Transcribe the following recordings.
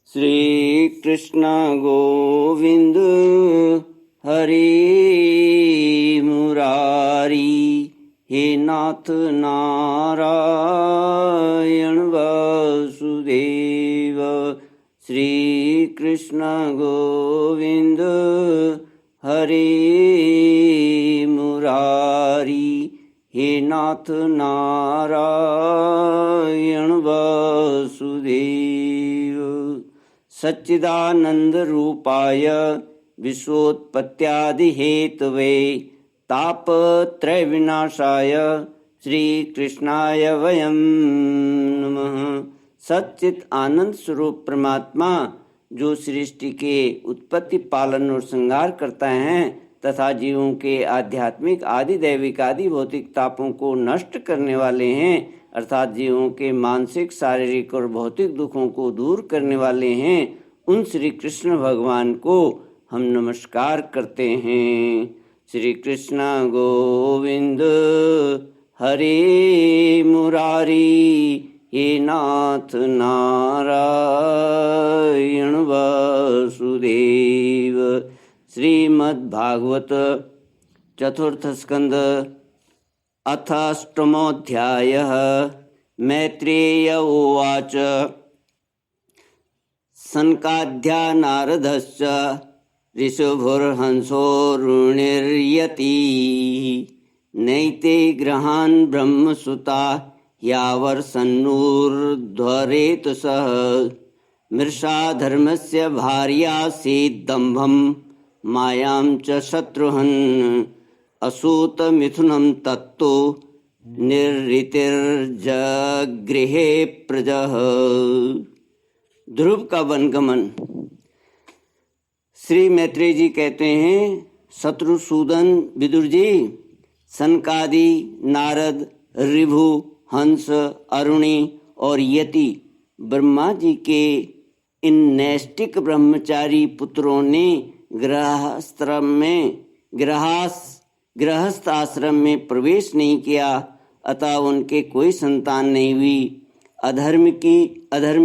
श्री कृष्ण गोविंद हरि मुरारी। हे नाथ नारायण वासुदेव। श्री कृष्ण गोविंद हरि मुरारी। हे नाथ नारायण वासुदेव। सच्चिदानंद रूपाय विश्वोत्पत्त्यादि Hathaway तापत्रय विनाशाय श्री कृष्णाय वयं नमः। सच्चित आनंद स्वरूप परमात्मा जो सृष्टि के उत्पत्ति पालन और संहार करता है तथा जीवों के आध्यात्मिक आदि दैविक आदि भौतिक तापों को नष्ट करने वाले हैं, अर्थात जीवों के मानसिक शारीरिक और भौतिक दुखों को दूर करने वाले हैं, उन श्री कृष्ण भगवान को हम नमस्कार करते हैं। श्री कृष्ण गोविंद हरे मुरारी। हे नाथ नारायण वासुदेव। श्रीमद्भागवत चतुर्थ स्कंद अथाष्टमोऽध्यायः। मैत्रेय उवाच सनकाद्या नारदश्च ऋषभुर्हंसोरुणिर्यति नैते गृहान् ब्रह्मसुता यावर्षन्नूर्ध्वरेत सः मृषा धर्मस्य भार्यासीद्दम्भं मायां च शत्रुहन् असूत मिथुनं तत्तु निर्ऋतिर्जगृहे प्रजः। ध्रुव का वनगमन। श्री मैत्रेय जी कहते हैं, शत्रुसूदन विदुर जी, सनकादि, नारद, ऋभु, हंस, अरुणि और यति ब्रह्मा जी के इन नैष्टिक ब्रह्मचारी पुत्रों ने गृहस्थ आश्रम में प्रवेश नहीं किया, अतः उनके कोई संतान नहीं हुई। अधर्म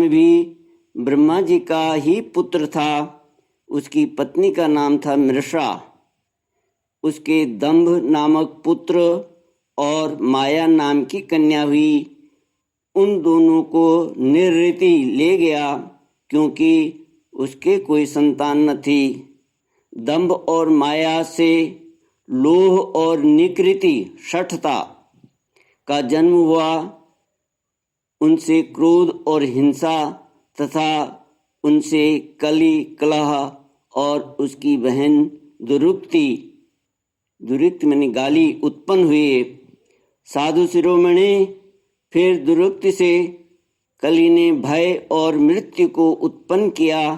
भी ब्रह्मा जी का ही पुत्र था। उसकी पत्नी का नाम था मृषा। उसके दंभ नामक पुत्र और माया नाम की कन्या हुई। उन दोनों को निर्ऋति ले गया क्योंकि उसके कोई संतान न थी। दंभ और माया से लोह और निकृति शठता का जन्म हुआ। उनसे क्रोध और हिंसा तथा उनसे कली कलह और उसकी बहन दुरुक्ति माने गाली उत्पन्न हुए। साधु शिरोमणि फिर दुरुक्ति से कली ने भय और मृत्यु को उत्पन्न किया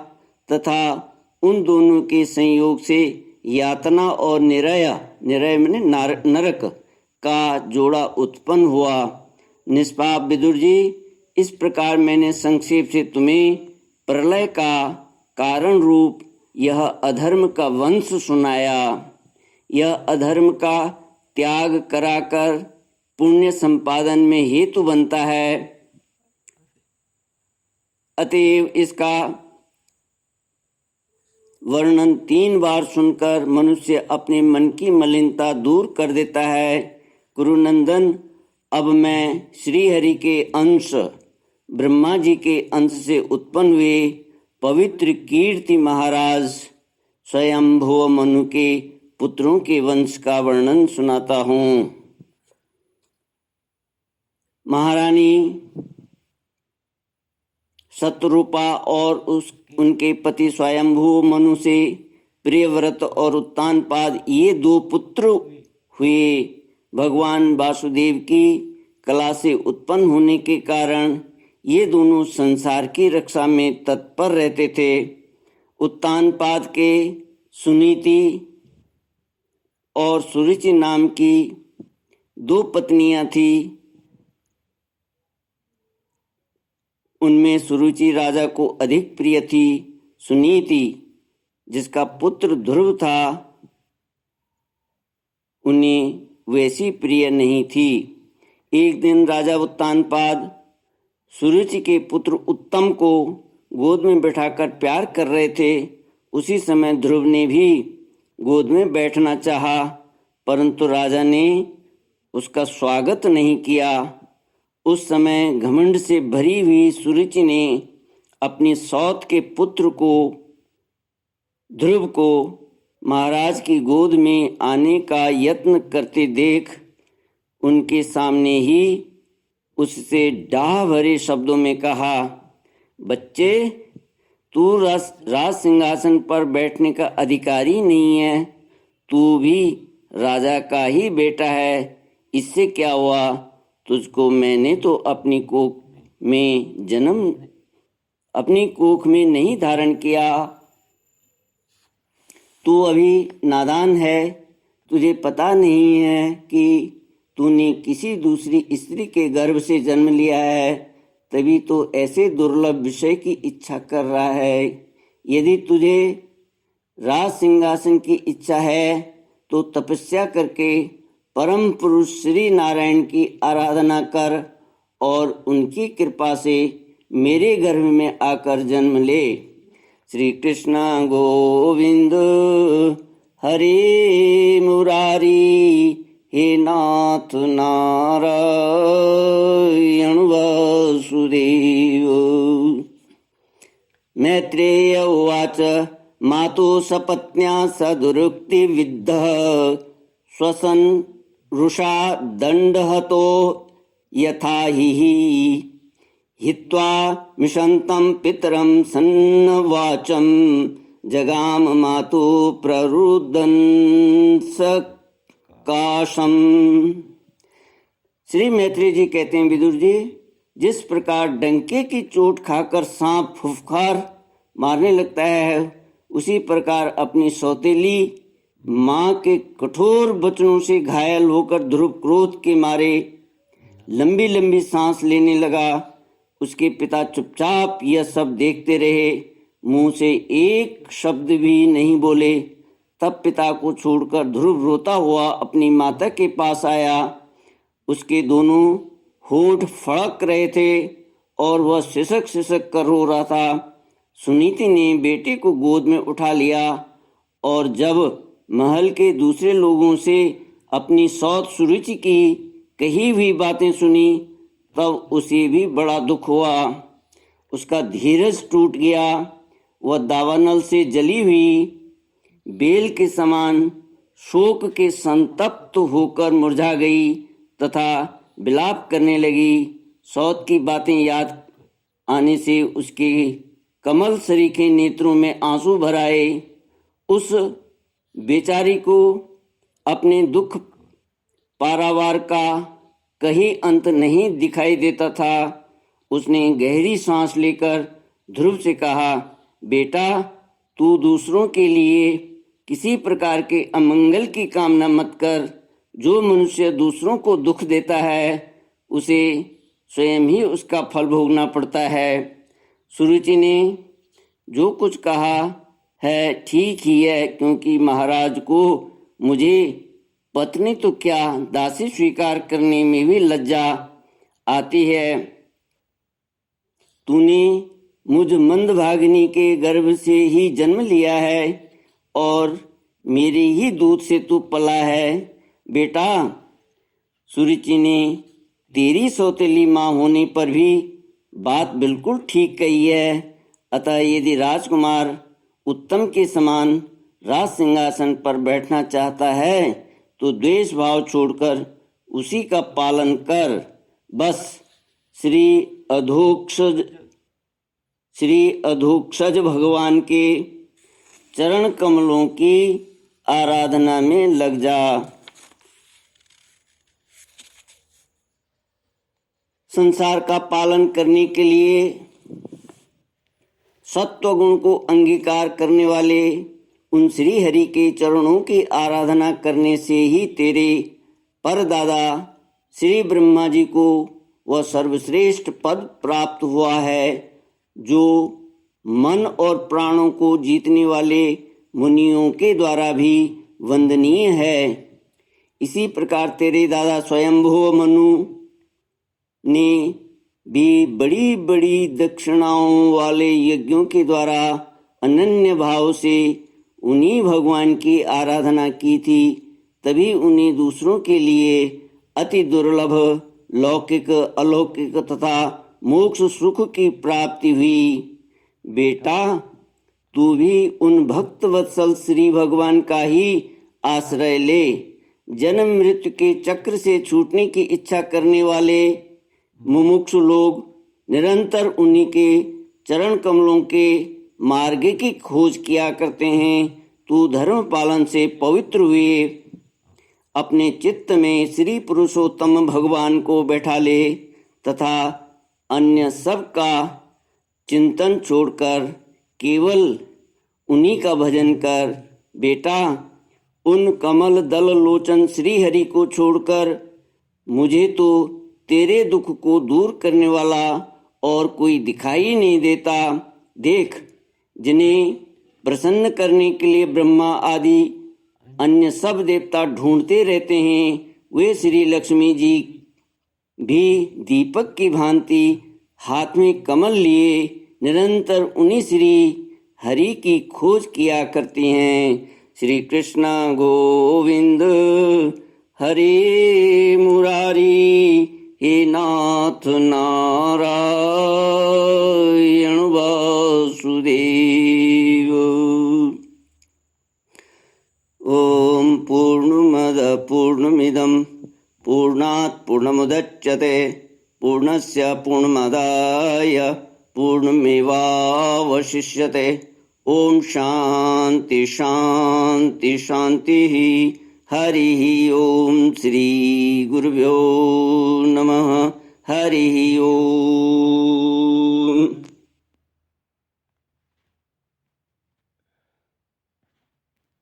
तथा उन दोनों के संयोग से यातना और निरय माने नरक का जोड़ा उत्पन्न हुआ। निष्पाप विदुर जी, इस प्रकार मैंने संक्षेप से तुम्हें प्रलय का कारण रूप यह अधर्म का वंश सुनाया। यह अधर्म का त्याग कराकर पुण्य संपादन में हेतु बनता है। अतएव इसका वर्णन 3 बार सुनकर मनुष्य अपने मन की मलिनता दूर कर देता है। कुरुनंदन, अब मैं श्रीहरि के अंश ब्रह्मा जी के अंश से उत्पन्न हुए पवित्र कीर्ति महाराज स्वयंभुव मनु के पुत्रों के वंश का वर्णन सुनाता हूँ। महारानी शतरूपा और उनके पति स्वयंभुव मनु से प्रियव्रत और उत्तानपाद ये 2 पुत्र हुए। भगवान वासुदेव की कला से उत्पन्न होने के कारण ये दोनों संसार की रक्षा में तत्पर रहते थे। उत्तानपाद के सुनीति और सुरुचि नाम की 2 पत्नियां थी। उनमें सुरुचि राजा को अधिक प्रिय थी। सुनीति, जिसका पुत्र ध्रुव था, उन्हें वैसी प्रिय नहीं थी। एक दिन राजा उत्तानपाद सुरुचि के पुत्र उत्तम को गोद में बैठाकर प्यार कर रहे थे। उसी समय ध्रुव ने भी गोद में बैठना चाहा, परंतु राजा ने उसका स्वागत नहीं किया। उस समय घमंड से भरी हुई सुरुचि ने अपनी सौत के पुत्र को ध्रुव को महाराज की गोद में आने का यत्न करते देख उनके सामने ही उससे डाह भरे शब्दों में कहा, बच्चे, तू राज सिंहासन पर बैठने का अधिकारी नहीं है। तू भी राजा का ही बेटा है। इससे क्या हुआ? तुझको मैंने तो अपनी कोख में नहीं धारण किया। तू अभी नादान है। तुझे पता नहीं है कि तूने किसी दूसरी स्त्री के गर्भ से जन्म लिया है, तभी तो ऐसे दुर्लभ विषय की इच्छा कर रहा है। यदि तुझे राज सिंहासन की इच्छा है तो तपस्या करके परम पुरुष श्री नारायण की आराधना कर और उनकी कृपा से मेरे गर्भ में आकर जन्म ले। श्री कृष्ण गोविंद हरे मुरारी, हे नाथ नारायण वासुदेव। मैत्रेय उवाच मातु सपत्न्या सदुरुक्ति विद्धः स्वसन् रुषा दण्डहतो यथा हित्वा मिषन्तं पितरं सन्नवाचं जगाम मातु प्ररुदन् सकाशम। श्री मैत्री जी कहते हैं, विदुर जी, जिस प्रकार डंके की चोट खाकर सांप फुफकार मारने लगता है, उसी प्रकार अपनी सौतेली माँ के कठोर वचनों से घायल होकर ध्रुव क्रोध के मारे लंबी लंबी सांस लेने लगा। उसके पिता चुपचाप यह सब देखते रहे, मुंह से एक शब्द भी नहीं बोले। तब पिता को छोड़कर ध्रुव रोता हुआ अपनी माता के पास आया। उसके दोनों होंठ फड़क रहे थे और वह सिसक सिसक कर रो रहा था। सुनीति ने बेटे को गोद में उठा लिया और जब महल के दूसरे लोगों से अपनी सौत सुरुचि की कही हुई बातें सुनी, तब उसे भी बड़ा दुख हुआ। उसका धीरज टूट गया। वह दावानल से जली हुई बेल के समान शोक के संतप्त होकर मुरझा गई तथा विलाप करने लगी। सौत की बातें याद आने से उसके कमल सरीखे नेत्रों में आंसू भर आए। उस बेचारी को अपने दुख पारावार का कहीं अंत नहीं दिखाई देता था। उसने गहरी सांस लेकर ध्रुव से कहा, बेटा, तू दूसरों के लिए किसी प्रकार के अमंगल की कामना मत कर। जो मनुष्य दूसरों को दुख देता है उसे स्वयं ही उसका फल भोगना पड़ता है। सुरुचि ने जो कुछ कहा है ठीक ही है, क्योंकि महाराज को मुझे पत्नी तो क्या दासी स्वीकार करने में भी लज्जा आती है। तूने मुझ मंदभागिनी के गर्भ से ही जन्म लिया है और मेरे ही दूध से तू पला है। बेटा, सुरुचि ने तेरी सौतेली माँ होने पर भी बात बिल्कुल ठीक कही है। अतः यदि राजकुमार उत्तम के समान राज सिंहासन पर बैठना चाहता है तो द्वेष भाव छोड़कर उसी का पालन कर। बस श्री अधोक्षज भगवान के चरण कमलों की आराधना में लग जा। संसार का पालन करने के लिए सत्वगुण को अंगीकार करने वाले उन श्री हरि के चरणों की आराधना करने से ही तेरे परदादा श्री ब्रह्मा जी को वह सर्वश्रेष्ठ पद प्राप्त हुआ है जो मन और प्राणों को जीतने वाले मुनियों के द्वारा भी वंदनीय है। इसी प्रकार तेरे दादा स्वयंभुव मनु ने भी बड़ी बड़ी दक्षिणाओं वाले यज्ञों के द्वारा अनन्य भाव से उन्हीं भगवान की आराधना की थी, तभी उन्हें दूसरों के लिए अति दुर्लभ लौकिक अलौकिक तथा मोक्ष सुख की प्राप्ति हुई। बेटा, तू भी उन भक्त वत्सल श्री भगवान का ही आश्रय ले। जन्म मृत्यु के चक्र से छूटने की इच्छा करने वाले मुमुक्षु लोग निरंतर उन्हीं के चरण कमलों के मार्ग की खोज किया करते हैं। तू धर्म पालन से पवित्र हुए अपने चित्त में श्री पुरुषोत्तम भगवान को बैठा ले तथा अन्य सब का चिंतन छोड़कर केवल उन्हीं का भजन कर। बेटा, उन कमल दल लोचन श्री हरि को छोड़कर मुझे तो तेरे दुख को दूर करने वाला और कोई दिखाई नहीं देता। देख, जिन्हें प्रसन्न करने के लिए ब्रह्मा आदि अन्य सब देवता ढूंढते रहते हैं, वे श्री लक्ष्मी जी भी दीपक की भांति हाथ में कमल लिए निरंतर उन्हीं श्री हरि की खोज किया करती हैं। श्री कृष्ण गोविंद हरे मुरारी, हे नाथ नारायण वासुदेव। ओम पूर्णमद पूर्णमिदं पूर्णात् पूर्णमुदच्यते पूर्णस्य पूर्णमादाय पूर्णमेवावशिष्यते। ओम शांति शांति शांति। हरि ओम श्री गुरुभ्यो नमः। हरि ओम।